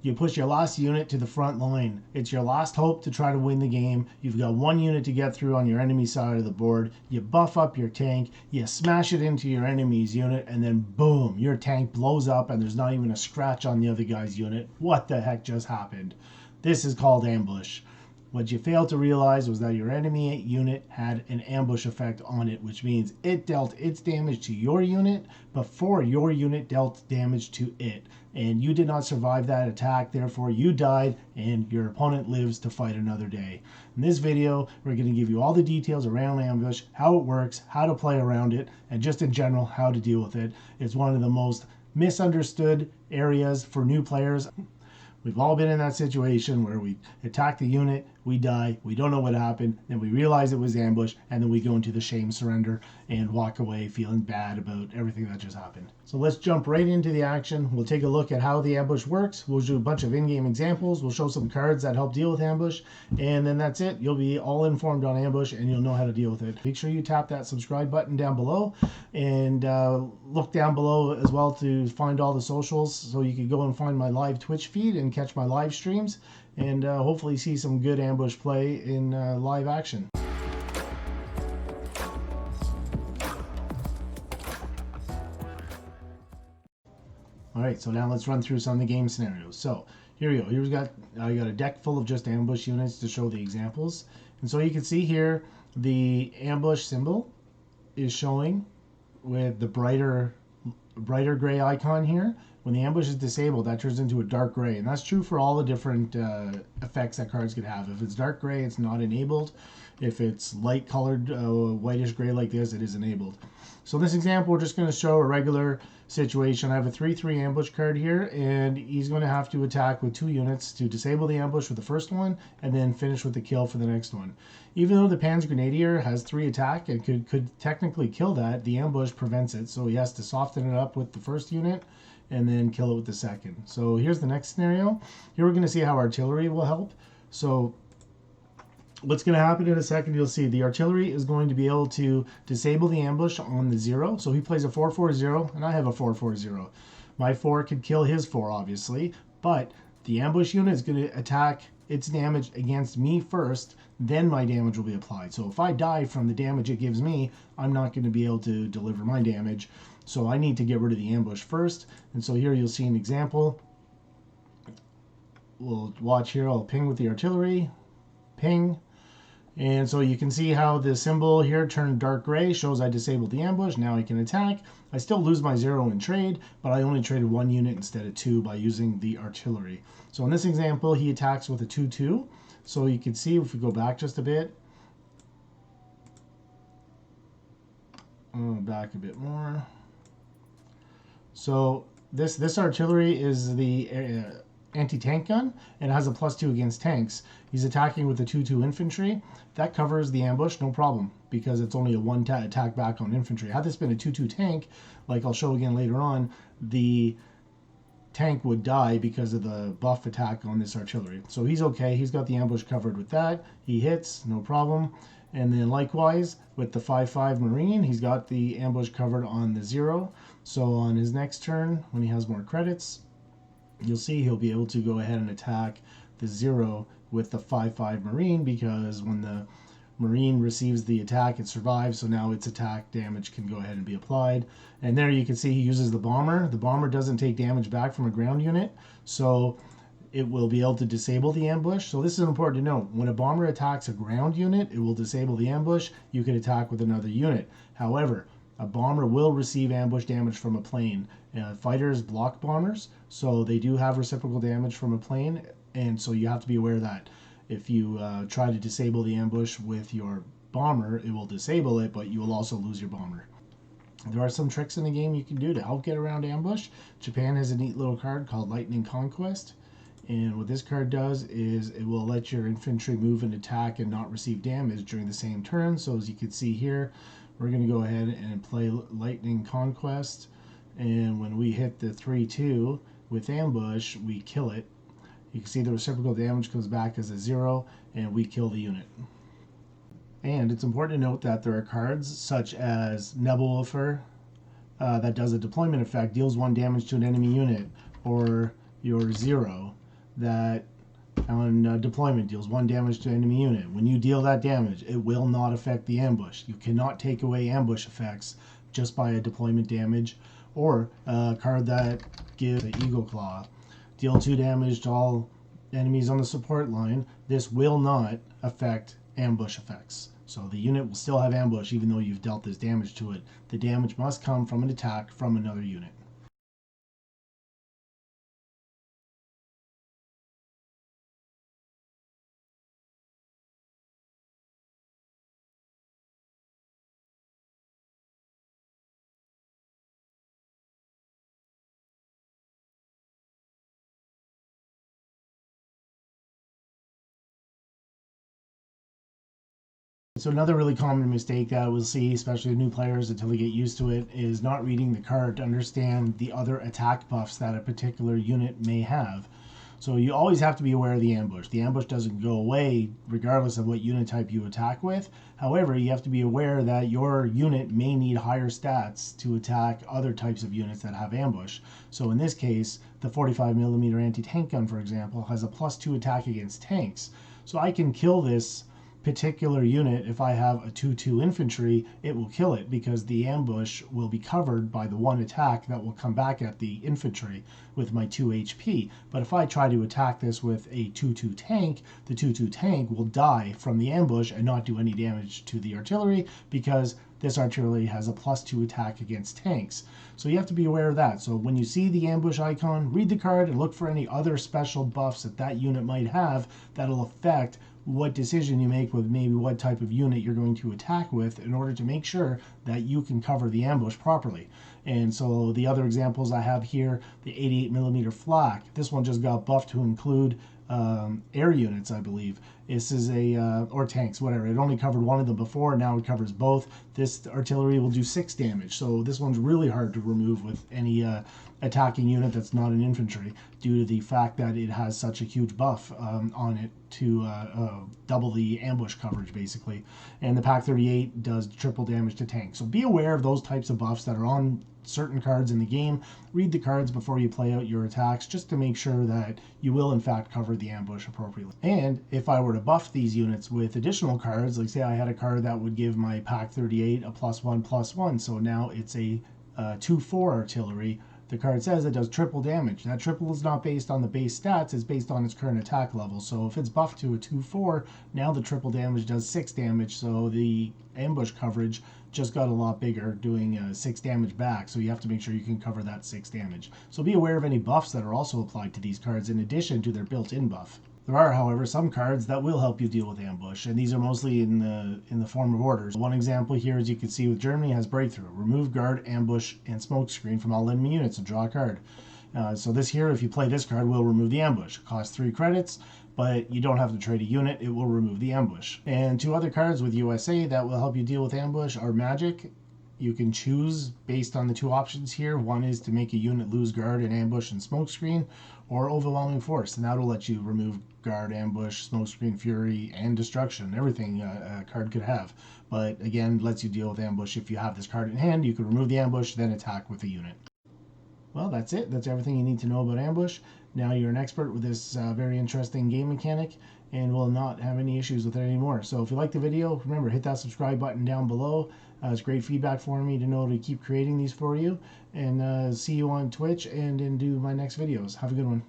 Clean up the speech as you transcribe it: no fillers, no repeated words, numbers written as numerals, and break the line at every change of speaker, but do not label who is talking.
You push your last unit to the front line. It's your last hope to try to win the game. You've got one unit to get through on your enemy side of the board. You buff up your tank, you smash it into your enemy's unit, and then boom, your tank blows up and there's not even a scratch on the other guy's unit. What the heck just happened? This is called ambush. What you failed to realize was that your enemy unit had an ambush effect on it, which means it dealt its damage to your unit before your unit dealt damage to it. And you did not survive that attack, therefore you died and your opponent lives to fight another day. In this video, we're going to give you all the details around ambush, how it works, how to play around it, and just in general, how to deal with it. It's one of the most misunderstood areas for new players. We've all been in that situation where we attack the unit, we die, we don't know what happened, then we realize it was ambush, and then we go into the shame surrender and walk away feeling bad about everything that just happened. So let's jump right into the action. We'll take a look at how the ambush works. We'll do a bunch of in-game examples. We'll show some cards that help deal with ambush, and then that's it. You'll be all informed on ambush, and you'll know how to deal with it. Make sure you tap that subscribe button down below, and look down below as well to find all the socials, so you can go and find my live Twitch feed and catch my live streams, and hopefully see some good ambush play in live action. Alright, so now let's run through some of the game scenarios. So here we go. I got a deck full of just ambush units to show the examples. And so you can see here the ambush symbol is showing with the brighter gray icon here. When the ambush is disabled, that turns into a dark gray, and that's true for all the different effects that cards could have. If it's dark gray, it's not enabled. If it's light colored whitish gray like this, it is enabled. So in this example, we're just going to show a regular situation. I have a 3/3 ambush card here, and he's going to have to attack with 2 units to disable the ambush with the first one, and then finish with the kill for the next one. Even though the Pan's Grenadier has 3 attack and could technically kill that, the ambush prevents it, so he has to soften it up with the first unit and then kill it with the second. So here's the next scenario. Here we're going to see how artillery will help. So what's going to happen in a second, you'll see the artillery is going to be able to disable the ambush on the 0. So he plays a 4/4-0, and I have a 4/4-0. My 4 could kill his 4, obviously, but the ambush unit is going to attack its damage against me first, then my damage will be applied. So if I die from the damage it gives me, I'm not going to be able to deliver my damage. So I need to get rid of the ambush first. And so here you'll see an example. We'll watch here. I'll ping with the artillery. Ping. And so you can see how the symbol here turned dark gray, shows I disabled the ambush. Now I can attack. I still lose my 0 in trade, but I only traded 1 unit instead of 2 by using the artillery. So in this example, he attacks with a 2/2. So you can see if we go back just a bit. Back a bit more. So this artillery is the anti-tank gun, and it has a +2 against tanks. He's attacking with the 2/2 infantry. That covers the ambush, no problem, because it's only a 1 attack back on infantry. Had this been a 2/2 tank, like I'll show again later on, the tank would die because of the buff attack on this artillery. So he's okay. He's got the ambush covered with that. He hits, no problem. And then likewise with the 5/5 Marine, he's got the ambush covered on the 0. So on his next turn, when he has more credits, you'll see he'll be able to go ahead and attack the 0 with the 5/5 Marine, because when the Marine receives the attack, it survives, so now its attack damage can go ahead and be applied. And there you can see he uses the bomber. The bomber doesn't take damage back from a ground unit, so it will be able to disable the ambush. So this is important to note. When a bomber attacks a ground unit, it will disable the ambush. You can attack with another unit. However, a bomber will receive ambush damage from a plane. Fighters block bombers, so they do have reciprocal damage from a plane, and so you have to be aware of that. If you try to disable the ambush with your bomber, it will disable it, but you will also lose your bomber. There are some tricks in the game you can do to help get around ambush. Japan has a neat little card called Lightning Conquest. And what this card does is it will let your infantry move and attack and not receive damage during the same turn. So as you can see here, we're going to go ahead and play Lightning Conquest. And when we hit the 3/2 with ambush, we kill it. You can see the reciprocal damage comes back as a 0, and we kill the unit. And it's important to note that there are cards such as Nebelwolfer that does a deployment effect, deals 1 damage to an enemy unit, or your 0 that on deployment deals 1 damage to enemy unit. When you deal that damage, it will not affect the ambush. You cannot take away ambush effects just by a deployment damage. Or a card that gives the Eagle Claw. Deal 2 damage to all enemies on the support line. This will not affect ambush effects. So the unit will still have ambush even though you've dealt this damage to it. The damage must come from an attack from another unit. So another really common mistake that we'll see, especially with new players until they get used to it, is not reading the card to understand the other attack buffs that a particular unit may have. So you always have to be aware of the ambush. The ambush doesn't go away regardless of what unit type you attack with. However, you have to be aware that your unit may need higher stats to attack other types of units that have ambush. So in this case, the 45mm anti-tank gun, for example, has a +2 attack against tanks. So I can kill this particular unit. If I have a 2/2 infantry, it will kill it because the ambush will be covered by the 1 attack that will come back at the infantry with my 2 HP. But if I try to attack this with a 2/2 tank, the 2/2 tank will die from the ambush and not do any damage to the artillery because this artillery has a +2 attack against tanks. So you have to be aware of that. So when you see the ambush icon, read the card and look for any other special buffs that that unit might have that'll affect what decision you make with maybe what type of unit you're going to attack with in order to make sure that you can cover the ambush properly. And so the other examples I have here, the 88mm flak, this one just got buffed to include air units, I believe. This is or tanks, whatever. It only covered one of them before, now it covers both. This artillery will do 6 damage, so this one's really hard to remove with any attacking unit that's not an infantry due to the fact that it has such a huge buff on it to double the ambush coverage, basically. And the Pak 38 does triple damage to tanks. So be aware of those types of buffs that are on certain cards in the game. Read the cards before you play out your attacks just to make sure that you will in fact cover the ambush appropriately. And if I were to buff these units with additional cards, like say I had a card that would give my Pak 38 a +1/+1, so now it's a 2/4 artillery. The card says it does triple damage. That triple is not based on the base stats, it's based on its current attack level. So if it's buffed to a 2/4, now the triple damage does 6 damage, so the ambush coverage just got a lot bigger, doing 6 damage back. So you have to make sure you can cover that 6 damage. So be aware of any buffs that are also applied to these cards in addition to their built-in buff. There are, however, some cards that will help you deal with ambush, and these are mostly in the form of orders. One example here, as you can see with Germany, has Breakthrough. Remove guard, ambush, and smoke screen from all enemy units and draw a card. So this here, if you play this card, will remove the ambush. It costs 3 credits, but you don't have to trade a unit. It will remove the ambush. And 2 other cards with USA that will help you deal with ambush are Magic. You can choose based on the 2 options here. One is to make a unit lose guard and ambush and smokescreen, or Overwhelming Force, and that'll let you remove guard, ambush, smokescreen, fury, and destruction, everything a card could have. But again, lets you deal with ambush. If you have this card in hand, you can remove the ambush, then attack with the unit. Well, that's it. That's everything you need to know about ambush. Now you're an expert with this very interesting game mechanic and will not have any issues with it anymore. So if you like the video, remember, hit that subscribe button down below. It's great feedback for me to know to keep creating these for you. And see you on Twitch and do my next videos. Have a good one.